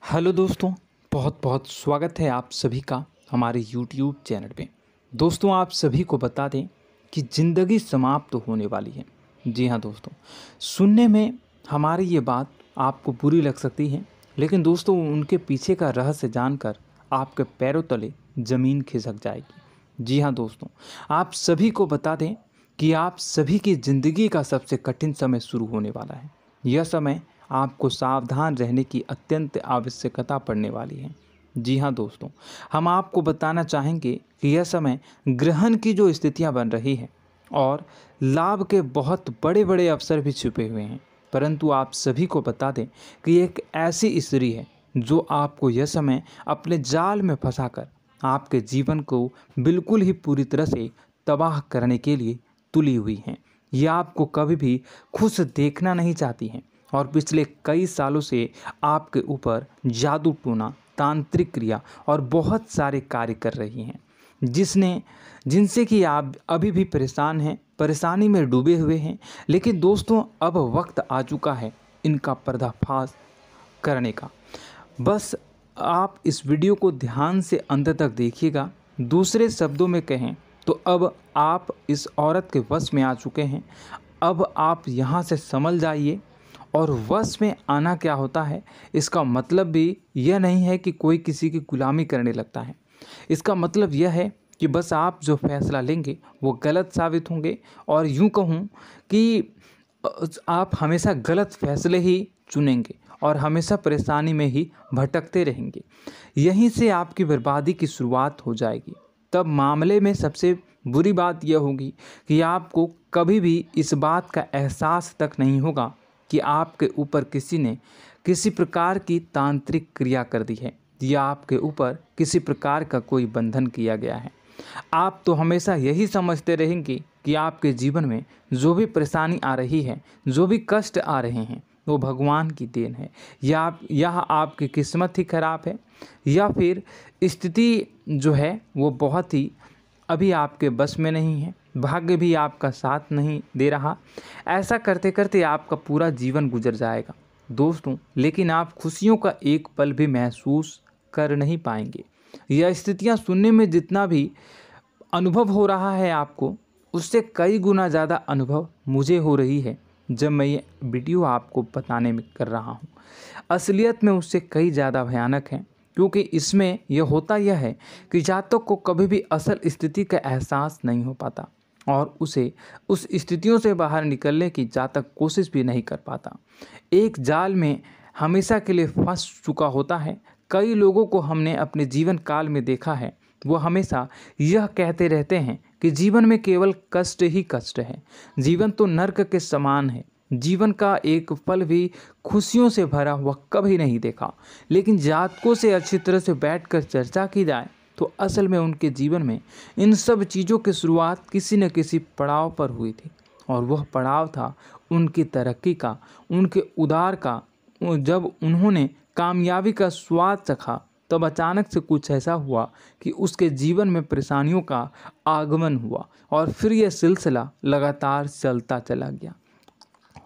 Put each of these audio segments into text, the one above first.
Hello दोस्तों, बहुत बहुत स्वागत है आप सभी का हमारे यूट्यूब चैनल पे। दोस्तों, आप सभी को बता दें कि ज़िंदगी समाप्त होने वाली है। जी हाँ दोस्तों, सुनने में हमारी ये बात आपको बुरी लग सकती है, लेकिन दोस्तों उनके पीछे का रहस्य जानकर आपके पैरों तले ज़मीन खिसक जाएगी। जी हाँ दोस्तों, आप सभी को बता दें कि आप सभी की ज़िंदगी का सबसे कठिन समय शुरू होने वाला है। यह समय आपको सावधान रहने की अत्यंत आवश्यकता पड़ने वाली है। जी हाँ दोस्तों, हम आपको बताना चाहेंगे कि यह समय ग्रहण की जो स्थितियाँ बन रही हैं और लाभ के बहुत बड़े बड़े अवसर भी छुपे हुए हैं, परंतु आप सभी को बता दें कि एक ऐसी स्त्री है जो आपको यह समय अपने जाल में फंसाकर आपके जीवन को बिल्कुल ही पूरी तरह से तबाह करने के लिए तुली हुई हैं। यह आपको कभी भी खुश देखना नहीं चाहती हैं और पिछले कई सालों से आपके ऊपर जादू टोना, तांत्रिक क्रिया और बहुत सारे कार्य कर रही हैं, जिनसे कि आप अभी भी परेशान हैं, परेशानी में डूबे हुए हैं। लेकिन दोस्तों, अब वक्त आ चुका है इनका पर्दाफाश करने का। बस आप इस वीडियो को ध्यान से अंत तक देखिएगा। दूसरे शब्दों में कहें तो अब आप इस औरत के वश में आ चुके हैं। अब आप यहाँ से संभल जाइए। और वश में आना क्या होता है, इसका मतलब भी यह नहीं है कि कोई किसी की गुलामी करने लगता है। इसका मतलब यह है कि बस आप जो फैसला लेंगे वो गलत साबित होंगे, और यूँ कहूँ कि आप हमेशा गलत फैसले ही चुनेंगे और हमेशा परेशानी में ही भटकते रहेंगे। यहीं से आपकी बर्बादी की शुरुआत हो जाएगी। तब मामले में सबसे बुरी बात यह होगी कि आपको कभी भी इस बात का एहसास तक नहीं होगा कि आपके ऊपर किसी ने किसी प्रकार की तांत्रिक क्रिया कर दी है या आपके ऊपर किसी प्रकार का कोई बंधन किया गया है। आप तो हमेशा यही समझते रहेंगे कि आपके जीवन में जो भी परेशानी आ रही है, जो भी कष्ट आ रहे हैं, वो भगवान की देन है, या आपकी किस्मत ही खराब है, या फिर स्थिति जो है वो बहुत ही अभी आपके बस में नहीं है, भाग्य भी आपका साथ नहीं दे रहा। ऐसा करते करते आपका पूरा जीवन गुजर जाएगा दोस्तों, लेकिन आप खुशियों का एक पल भी महसूस कर नहीं पाएंगे। यह स्थितियां सुनने में जितना भी अनुभव हो रहा है आपको, उससे कई गुना ज़्यादा अनुभव मुझे हो रही है जब मैं ये वीडियो आपको बताने में कर रहा हूँ। असलियत में उससे कई ज़्यादा भयानक है, क्योंकि इसमें यह होता यह है कि जातक को कभी भी असल स्थिति का एहसास नहीं हो पाता और उसे उस स्थितियों से बाहर निकलने की जातक कोशिश भी नहीं कर पाता। एक जाल में हमेशा के लिए फंस चुका होता है। कई लोगों को हमने अपने जीवन काल में देखा है, वो हमेशा यह कहते रहते हैं कि जीवन में केवल कष्ट ही कष्ट है, जीवन तो नर्क के समान है, जीवन का एक पल भी खुशियों से भरा हुआ कभी नहीं देखा। लेकिन जातकों से अच्छी तरह से बैठकर चर्चा की जाए तो असल में उनके जीवन में इन सब चीज़ों की शुरुआत किसी न किसी पड़ाव पर हुई थी, और वह पड़ाव था उनकी तरक्की का, उनके उदार का। जब उन्होंने कामयाबी का स्वाद चखा, तब अचानक से कुछ ऐसा हुआ कि उसके जीवन में परेशानियों का आगमन हुआ, और फिर यह सिलसिला लगातार चलता चला गया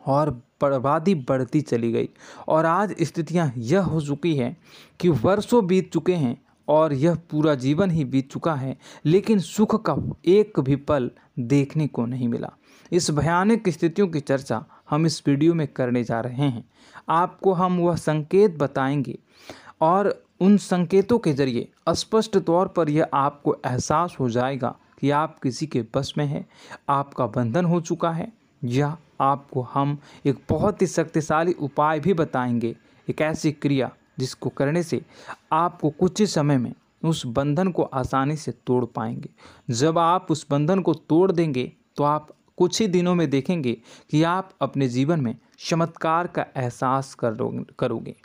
और बर्बादी बढ़ती चली गई। और आज स्थितियां यह हो चुकी है कि वर्षों बीत चुके हैं और यह पूरा जीवन ही बीत चुका है, लेकिन सुख का एक भी पल देखने को नहीं मिला। इस भयानक स्थितियों की चर्चा हम इस वीडियो में करने जा रहे हैं। आपको हम वह संकेत बताएंगे और उन संकेतों के जरिए स्पष्ट तौर पर यह आपको एहसास हो जाएगा कि आप किसी के बस में हैं, आपका बंधन हो चुका है, या आपको हम एक बहुत ही शक्तिशाली उपाय भी बताएंगे, एक ऐसी क्रिया जिसको करने से आपको कुछ ही समय में उस बंधन को आसानी से तोड़ पाएंगे। जब आप उस बंधन को तोड़ देंगे तो आप कुछ ही दिनों में देखेंगे कि आप अपने जीवन में चमत्कार का एहसास करोगे।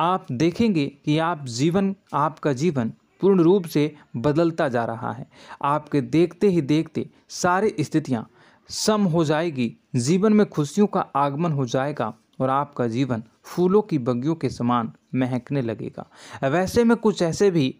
आप देखेंगे कि आपका जीवन पूर्ण रूप से बदलता जा रहा है। आपके देखते ही देखते सारी स्थितियां सम हो जाएगी, जीवन में खुशियों का आगमन हो जाएगा और आपका जीवन फूलों की बगियों के समान महकने लगेगा। वैसे में कुछ ऐसे भी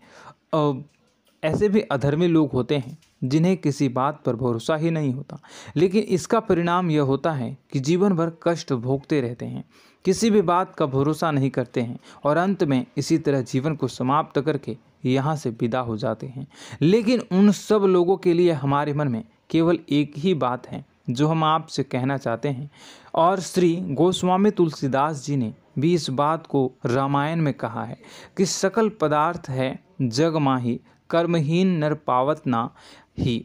अधर्मी लोग होते हैं जिन्हें किसी बात पर भरोसा ही नहीं होता, लेकिन इसका परिणाम यह होता है कि जीवन भर कष्ट भोगते रहते हैं, किसी भी बात का भरोसा नहीं करते हैं और अंत में इसी तरह जीवन को समाप्त करके यहाँ से विदा हो जाते हैं। लेकिन उन सब लोगों के लिए हमारे मन में केवल एक ही बात है जो हम आपसे कहना चाहते हैं, और श्री गोस्वामी तुलसीदास जी ने भी इस बात को रामायण में कहा है कि सकल पदार्थ है जग माही, कर्महीन नर पावत ना ही।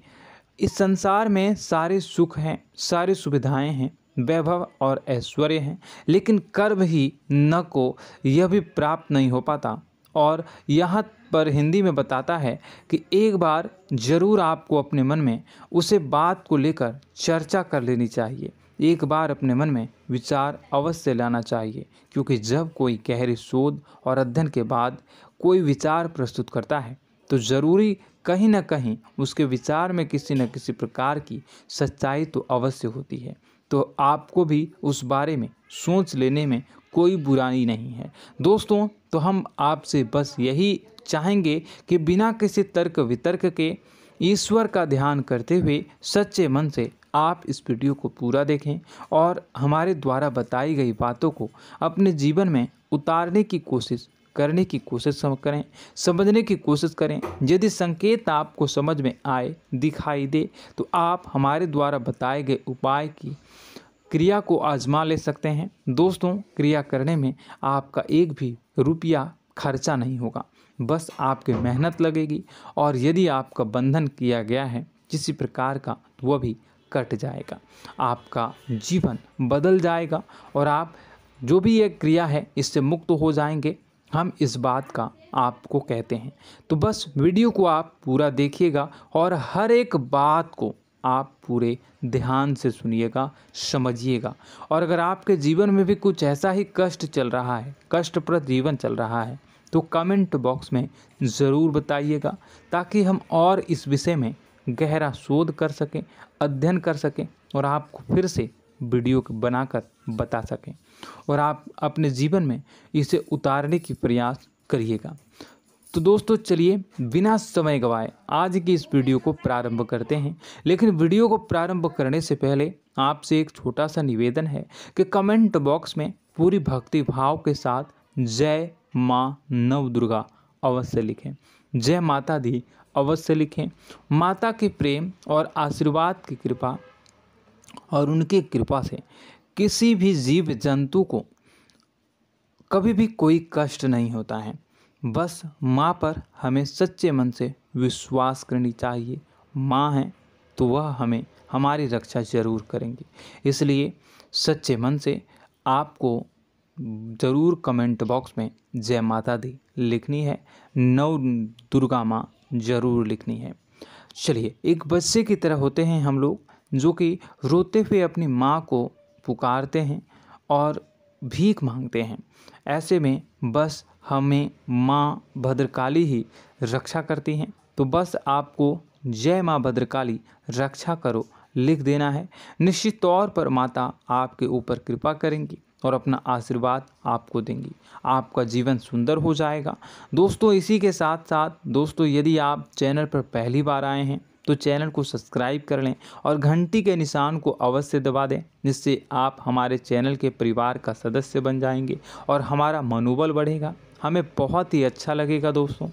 इस संसार में सारे सुख हैं, सारी सुविधाएं हैं, वैभव और ऐश्वर्य हैं, लेकिन कर्म ही न को यह भी प्राप्त नहीं हो पाता। और यहाँ पर हिंदी में बताता है कि एक बार ज़रूर आपको अपने मन में उसे बात को लेकर चर्चा कर लेनी चाहिए, एक बार अपने मन में विचार अवश्य लाना चाहिए, क्योंकि जब कोई गहरी शोध और अध्ययन के बाद कोई विचार प्रस्तुत करता है तो ज़रूरी कहीं न कहीं उसके विचार में किसी न किसी प्रकार की सच्चाई तो अवश्य होती है। तो आपको भी उस बारे में सोच लेने में कोई बुराई नहीं है। दोस्तों, तो हम आपसे बस यही चाहेंगे कि बिना किसी तर्क वितर्क के ईश्वर का ध्यान करते हुए सच्चे मन से आप इस वीडियो को पूरा देखें और हमारे द्वारा बताई गई बातों को अपने जीवन में उतारने की कोशिश करने की कोशिश करें, समझने की कोशिश करें। यदि संकेत आपको समझ में आए, दिखाई दे, तो आप हमारे द्वारा बताए गए उपाय की क्रिया को आजमा ले सकते हैं। दोस्तों, क्रिया करने में आपका एक भी रुपया खर्चा नहीं होगा, बस आपकी मेहनत लगेगी, और यदि आपका बंधन किया गया है किसी प्रकार का तो वह भी कट जाएगा, आपका जीवन बदल जाएगा और आप जो भी ये क्रिया है इससे मुक्त हो जाएंगे। हम इस बात का आपको कहते हैं। तो बस वीडियो को आप पूरा देखिएगा और हर एक बात को आप पूरे ध्यान से सुनिएगा, समझिएगा। और अगर आपके जीवन में भी कुछ ऐसा ही कष्ट चल रहा है, कष्टप्रद जीवन चल रहा है, तो कमेंट बॉक्स में ज़रूर बताइएगा, ताकि हम और इस विषय में गहरा शोध कर सकें, अध्ययन कर सकें और आपको फिर से वीडियो बनाकर बता सकें और आप अपने जीवन में इसे उतारने की प्रयास करिएगा। तो दोस्तों, चलिए बिना समय गवाए आज की इस वीडियो को प्रारंभ करते हैं। लेकिन वीडियो को प्रारंभ करने से पहले आपसे एक छोटा सा निवेदन है कि कमेंट बॉक्स में पूरी भक्ति भाव के साथ जय माँ नव दुर्गा अवश्य लिखें, जय माता दी अवश्य लिखें। माता के प्रेम और आशीर्वाद की कृपा और उनकी कृपा से किसी भी जीव जंतु को कभी भी कोई कष्ट नहीं होता है। बस माँ पर हमें सच्चे मन से विश्वास करनी चाहिए। माँ है तो वह हमें हमारी रक्षा जरूर करेंगी। इसलिए सच्चे मन से आपको ज़रूर कमेंट बॉक्स में जय माता दी लिखनी है, नव दुर्गा माँ ज़रूर लिखनी है। चलिए, एक बच्चे की तरह होते हैं हम लोग, जो कि रोते हुए अपनी माँ को पुकारते हैं और भीख मांगते हैं। ऐसे में बस हमें माँ भद्रकाली ही रक्षा करती हैं। तो बस आपको जय माँ भद्रकाली रक्षा करो लिख देना है। निश्चित तौर पर माता आपके ऊपर कृपा करेंगी और अपना आशीर्वाद आपको देंगी, आपका जीवन सुंदर हो जाएगा। दोस्तों, इसी के साथ साथ दोस्तों, यदि आप चैनल पर पहली बार आए हैं तो चैनल को सब्सक्राइब कर लें और घंटी के निशान को अवश्य दबा दें, जिससे आप हमारे चैनल के परिवार का सदस्य बन जाएंगे और हमारा मनोबल बढ़ेगा, हमें बहुत ही अच्छा लगेगा दोस्तों।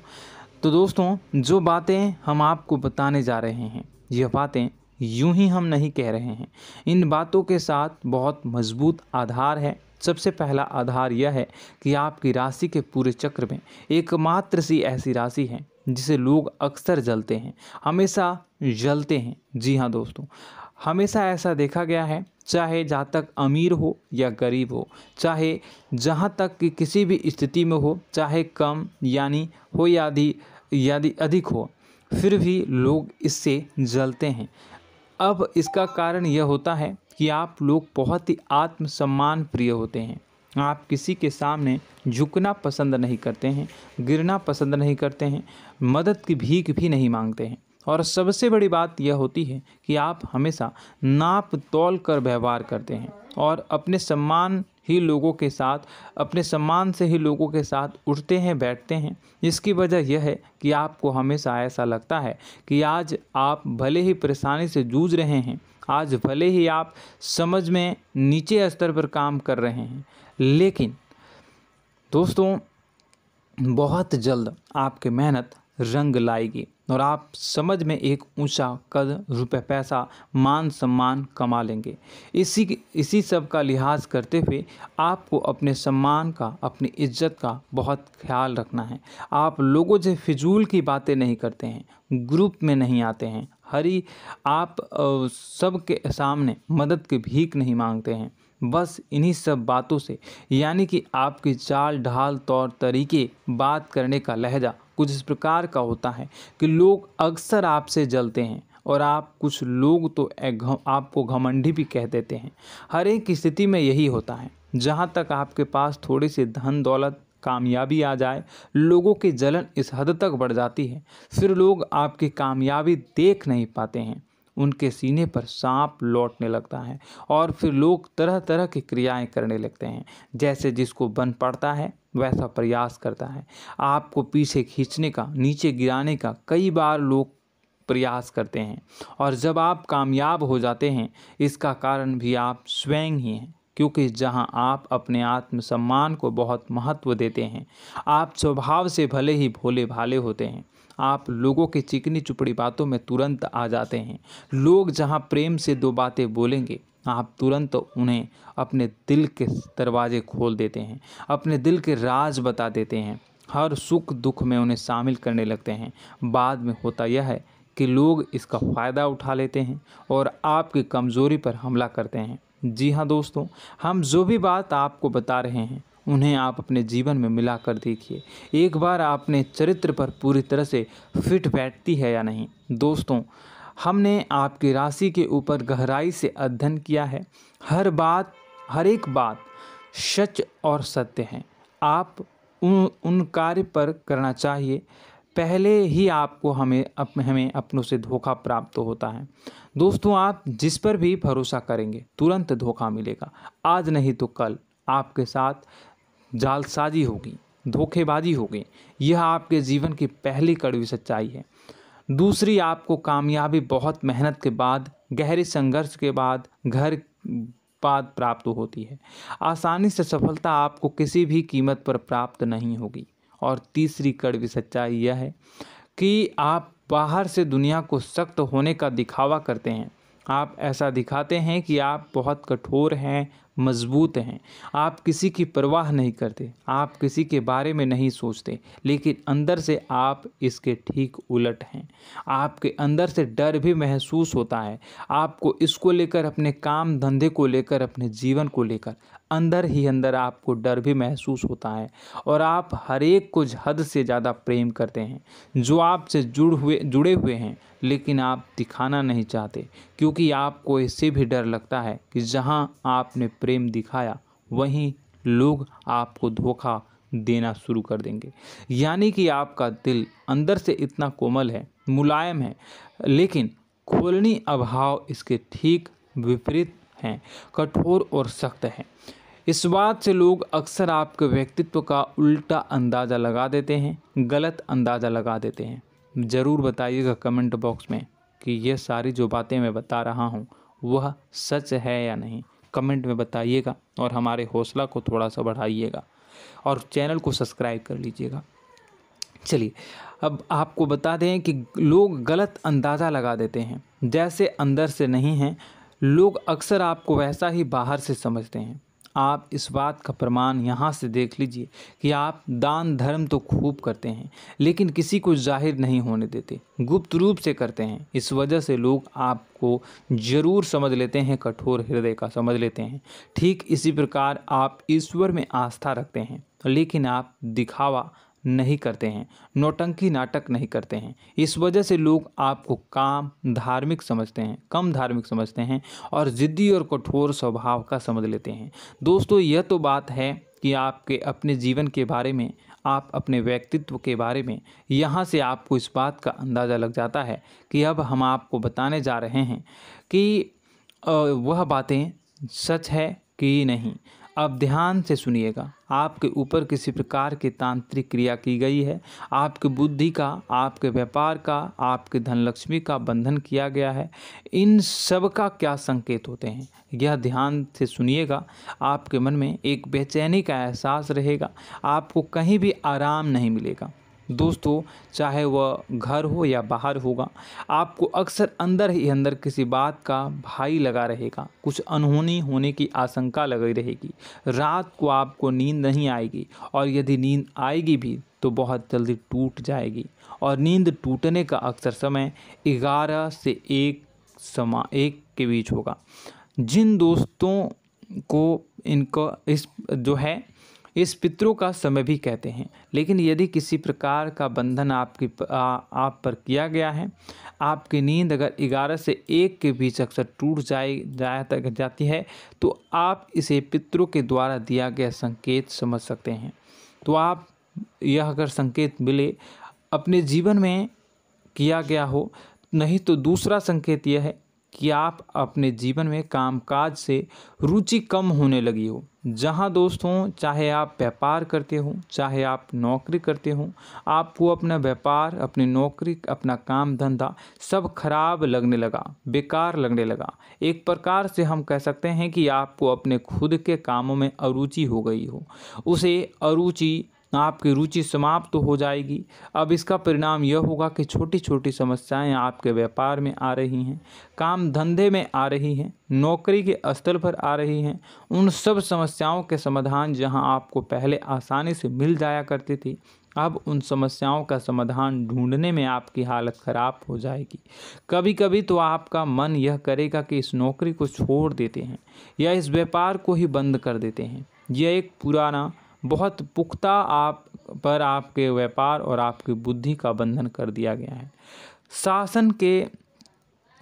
तो दोस्तों, जो बातें हम आपको बताने जा रहे हैं, यह बातें यूं ही हम नहीं कह रहे हैं, इन बातों के साथ बहुत मजबूत आधार है। सबसे पहला आधार यह है कि आपकी राशि के पूरे चक्र में एकमात्र सी ऐसी राशि है जिसे लोग अक्सर जलते हैं, हमेशा जलते हैं। जी हाँ दोस्तों, हमेशा ऐसा देखा गया है, चाहे जातक अमीर हो या गरीब हो, चाहे जहाँ तक कि किसी भी स्थिति में हो, चाहे कम यानी हो या अधिक हो, फिर भी लोग इससे जलते हैं। अब इसका कारण यह होता है कि आप लोग बहुत ही आत्मसम्मान प्रिय होते हैं। आप किसी के सामने झुकना पसंद नहीं करते हैं, गिरना पसंद नहीं करते हैं, मदद की भीख भी नहीं मांगते हैं। और सबसे बड़ी बात यह होती है कि आप हमेशा नाप तोल कर व्यवहार करते हैं और अपने सम्मान ही लोगों के साथ, अपने सम्मान से ही लोगों के साथ उठते हैं, बैठते हैं। इसकी वजह यह है कि आपको हमेशा ऐसा लगता है कि आज आप भले ही परेशानी से जूझ रहे हैं, आज भले ही आप समझ में नीचे स्तर पर काम कर रहे हैं, लेकिन दोस्तों बहुत जल्द आपकी मेहनत रंग लाएगी और आप समझ में एक ऊंचा कद, रुपए, पैसा, मान सम्मान कमा लेंगे। इसी सब का लिहाज करते हुए आपको अपने सम्मान का, अपनी इज्जत का बहुत ख्याल रखना है। आप लोगों से फिजूल की बातें नहीं करते हैं, ग्रुप में नहीं आते हैं, आप सबके सामने मदद की भीख नहीं मांगते हैं। बस इन्हीं सब बातों से, यानी कि आपकी चाल ढाल, तौर तरीके, बात करने का लहजा कुछ इस प्रकार का होता है कि लोग अक्सर आपसे जलते हैं और कुछ लोग तो आपको घमंडी भी कह देते हैं। हर एक स्थिति में यही होता है। जहाँ तक आपके पास थोड़ी सी धन दौलत, कामयाबी आ जाए, लोगों की जलन इस हद तक बढ़ जाती है, फिर लोग आपकी कामयाबी देख नहीं पाते हैं, उनके सीने पर सांप लौटने लगता है और फिर लोग तरह तरह की क्रियाएं करने लगते हैं। जैसे जिसको बन पड़ता है वैसा प्रयास करता है। आपको पीछे खींचने का, नीचे गिराने का कई बार लोग प्रयास करते हैं और जब आप कामयाब हो जाते हैं, इसका कारण भी आप स्वयं ही हैं। क्योंकि जहां आप अपने आत्मसम्मान को बहुत महत्व देते हैं, आप स्वभाव से भले ही भोले भाले होते हैं, आप लोगों की चिकनी चुपड़ी बातों में तुरंत आ जाते हैं। लोग जहां प्रेम से दो बातें बोलेंगे, आप तुरंत उन्हें अपने दिल के दरवाजे खोल देते हैं, अपने दिल के राज बता देते हैं, हर सुख दुख में उन्हें शामिल करने लगते हैं। बाद में होता यह है कि लोग इसका फ़ायदा उठा लेते हैं और आपकी कमज़ोरी पर हमला करते हैं। जी हाँ दोस्तों, हम जो भी बात आपको बता रहे हैं उन्हें आप अपने जीवन में मिला कर देखिए। एक बार आपने चरित्र पर पूरी तरह से फिट बैठती है या नहीं। दोस्तों, हमने आपकी राशि के ऊपर गहराई से अध्ययन किया है। हर एक बात सच और सत्य है। आप उन कार्य पर करना चाहिए, पहले ही आपको हमें अपनों से धोखा प्राप्त होता है। दोस्तों, आप जिस पर भी भरोसा करेंगे तुरंत धोखा मिलेगा। आज नहीं तो कल आपके साथ जालसाजी होगी, धोखेबाजी होगी। यह आपके जीवन की पहली कड़वी सच्चाई है। दूसरी, आपको कामयाबी बहुत मेहनत के बाद, गहरे संघर्ष के बाद प्राप्त होती है। आसानी से सफलता आपको किसी भी कीमत पर प्राप्त नहीं होगी। और तीसरी कड़वी सच्चाई यह है कि आप बाहर से दुनिया को सख्त होने का दिखावा करते हैं। आप ऐसा दिखाते हैं कि आप बहुत कठोर हैं, मजबूत हैं, आप किसी की परवाह नहीं करते, आप किसी के बारे में नहीं सोचते, लेकिन अंदर से आप इसके ठीक उलट हैं। आपके अंदर से डर भी महसूस होता है। आपको इसको लेकर, अपने काम धंधे को लेकर, अपने जीवन को लेकर अंदर ही अंदर आपको डर भी महसूस होता है और आप हर एक को हद से ज़्यादा प्रेम करते हैं, जो आपसे जुड़े हुए हैं, लेकिन आप दिखाना नहीं चाहते, क्योंकि आपको इससे भी डर लगता है कि जहां आपने प्रेम दिखाया वहीं लोग आपको धोखा देना शुरू कर देंगे। यानी कि आपका दिल अंदर से इतना कोमल है, मुलायम है, लेकिन खोलनी अभाव इसके ठीक विपरीत हैं, कठोर और सख्त है। इस बात से लोग अक्सर आपके व्यक्तित्व का उल्टा अंदाज़ा लगा देते हैं, गलत अंदाज़ा लगा देते हैं। ज़रूर बताइएगा कमेंट बॉक्स में कि ये सारी जो बातें मैं बता रहा हूँ वह सच है या नहीं। कमेंट में बताइएगा और हमारे हौसला को थोड़ा सा बढ़ाइएगा और चैनल को सब्सक्राइब कर लीजिएगा। चलिए, अब आपको बता दें कि लोग गलत अंदाज़ा लगा देते हैं। जैसे अंदर से नहीं हैं, लोग अक्सर आपको वैसा ही बाहर से समझते हैं। आप इस बात का प्रमाण यहाँ से देख लीजिए कि आप दान धर्म तो खूब करते हैं, लेकिन किसी को जाहिर नहीं होने देते, गुप्त रूप से करते हैं। इस वजह से लोग आपको ज़रूर समझ लेते हैं, कठोर हृदय का समझ लेते हैं। ठीक इसी प्रकार आप ईश्वर में आस्था रखते हैं, लेकिन आप दिखावा नहीं करते हैं, नौटंकी नाटक नहीं करते हैं। इस वजह से लोग आपको कम धार्मिक समझते हैं और ज़िद्दी और कठोर स्वभाव का समझ लेते हैं। दोस्तों, यह तो बात है कि आपके अपने जीवन के बारे में, आप अपने व्यक्तित्व के बारे में, यहाँ से आपको इस बात का अंदाज़ा लग जाता है कि अब हम आपको बताने जा रहे हैं कि वह बातें सच है कि नहीं। अब ध्यान से सुनिएगा। आपके ऊपर किसी प्रकार की तांत्रिक क्रिया की गई है, आपकी बुद्धि का, आपके व्यापार का, आपके धन लक्ष्मी का बंधन किया गया है। इन सब का क्या संकेत होते हैं, यह ध्यान से सुनिएगा। आपके मन में एक बेचैनी का एहसास रहेगा, आपको कहीं भी आराम नहीं मिलेगा। दोस्तों, चाहे वह घर हो या बाहर होगा, आपको अक्सर अंदर ही अंदर किसी बात का भय लगा रहेगा, कुछ अनहोनी होने की आशंका लगी रहेगी। रात को आपको नींद नहीं आएगी, और यदि नींद आएगी भी तो बहुत जल्दी टूट जाएगी। और नींद टूटने का अक्सर समय 11 से 1 के बीच होगा। जिन दोस्तों को इस पितरों का समय भी कहते हैं। लेकिन यदि किसी प्रकार का बंधन आप पर किया गया है, आपकी नींद अगर 11 से 1 के बीच अक्सर टूट जाती है, तो आप इसे पितरों के द्वारा दिया गया संकेत समझ सकते हैं। तो आप यह अगर संकेत मिले अपने जीवन में किया गया हो, नहीं तो दूसरा संकेत यह है कि आप अपने जीवन में कामकाज से रुचि कम होने लगी हो। जहां दोस्तों, चाहे आप व्यापार करते हो, चाहे आप नौकरी करते हो, आपको अपना व्यापार, अपनी नौकरी, अपना काम धंधा सब खराब लगने लगा, बेकार लगने लगा। एक प्रकार से हम कह सकते हैं कि आपको अपने खुद के कामों में अरुचि हो गई हो। उसे अरुचि, आपकी रुचि समाप्त हो जाएगी। अब इसका परिणाम यह होगा कि छोटी छोटी समस्याएं आपके व्यापार में आ रही हैं, काम धंधे में आ रही हैं, नौकरी के स्थल पर आ रही हैं। उन सब समस्याओं के समाधान जहां आपको पहले आसानी से मिल जाया करती थी, अब उन समस्याओं का समाधान ढूंढने में आपकी हालत ख़राब हो जाएगी। कभी कभी तो आपका मन यह करेगा कि इस नौकरी को छोड़ देते हैं या इस व्यापार को ही बंद कर देते हैं। यह एक पुराना, बहुत पुख्ता आप पर आपके व्यापार और आपकी बुद्धि का बंधन कर दिया गया है। शासन के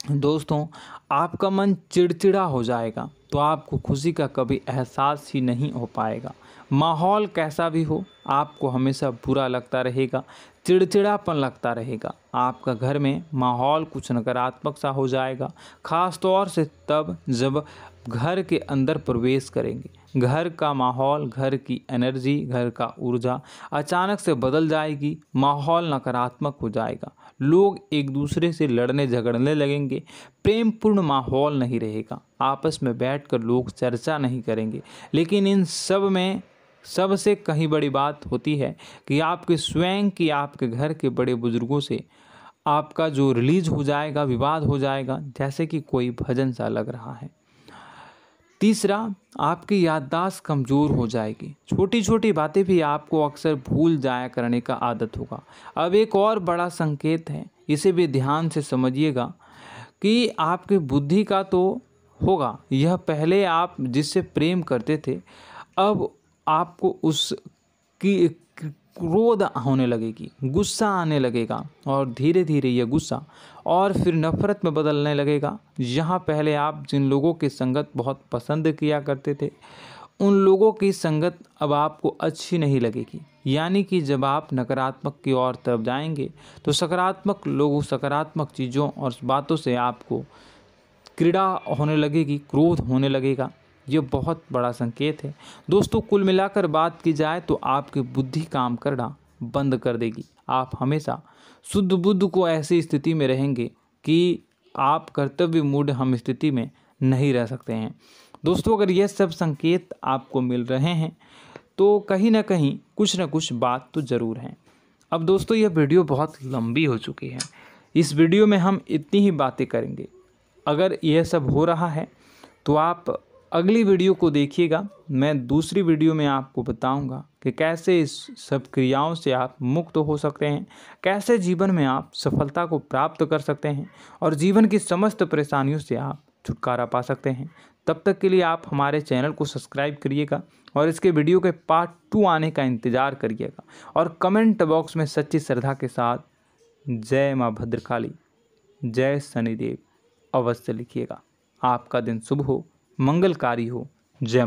दोस्तों, आपका मन चिड़चिड़ा हो जाएगा, तो आपको खुशी का कभी एहसास ही नहीं हो पाएगा। माहौल कैसा भी हो, आपको हमेशा बुरा लगता रहेगा, चिड़चिड़ापन लगता रहेगा। आपका घर में माहौल कुछ नकारात्मक सा हो जाएगा, ख़ास तौर से तब जब घर के अंदर प्रवेश करेंगे। घर का माहौल, घर की एनर्जी, घर का ऊर्जा अचानक से बदल जाएगी, माहौल नकारात्मक हो जाएगा। लोग एक दूसरे से लड़ने झगड़ने लगेंगे, प्रेमपूर्ण माहौल नहीं रहेगा, आपस में बैठकर लोग चर्चा नहीं करेंगे। लेकिन इन सब में सबसे कहीं बड़ी बात होती है कि आपके स्वयं की, आपके घर के बड़े बुजुर्गों से आपका जो रिलीज हो जाएगा, विवाद हो जाएगा, जैसे कि कोई भजन सा लग रहा है। तीसरा, आपकी याददाश्त कमज़ोर हो जाएगी, छोटी छोटी बातें भी आपको अक्सर भूल जाया करने का आदत होगा। अब एक और बड़ा संकेत है, इसे भी ध्यान से समझिएगा कि आपकी बुद्धि का तो होगा, यह पहले आप जिससे प्रेम करते थे, अब आपको उसकी क्रोध होने लगेगी, गुस्सा आने लगेगा, और धीरे धीरे यह गुस्सा और फिर नफरत में बदलने लगेगा। यहाँ पहले आप जिन लोगों की संगत बहुत पसंद किया करते थे, उन लोगों की संगत अब आपको अच्छी नहीं लगेगी। यानी कि जब आप नकारात्मक की ओर तरफ जाएंगे, तो सकारात्मक लोगों, सकारात्मक चीज़ों और बातों से आपको क्रीड़ा होने लगेगी, क्रोध होने लगेगा। ये बहुत बड़ा संकेत है दोस्तों। कुल मिलाकर बात की जाए तो आपकी बुद्धि काम करना बंद कर देगी। आप हमेशा शुद्ध बुद्ध को ऐसी स्थिति में रहेंगे कि आप कर्तव्य मूढ़ हम स्थिति में नहीं रह सकते हैं। दोस्तों, अगर यह सब संकेत आपको मिल रहे हैं तो कहीं ना कहीं कुछ ना कुछ बात तो ज़रूर है। अब दोस्तों, यह वीडियो बहुत लंबी हो चुकी है, इस वीडियो में हम इतनी ही बातें करेंगे। अगर यह सब हो रहा है तो आप अगली वीडियो को देखिएगा। मैं दूसरी वीडियो में आपको बताऊंगा कि कैसे इस सब क्रियाओं से आप मुक्त हो सकते हैं, कैसे जीवन में आप सफलता को प्राप्त कर सकते हैं और जीवन की समस्त परेशानियों से आप छुटकारा पा सकते हैं। तब तक के लिए आप हमारे चैनल को सब्सक्राइब करिएगा और इसके वीडियो के पार्ट 2 आने का इंतज़ार करिएगा। और कमेंट बॉक्स में सच्ची श्रद्धा के साथ जय माँ भद्रकाली, जय शनिदेव अवश्य लिखिएगा। आपका दिन शुभ हो, मंगलकारी हो। जय।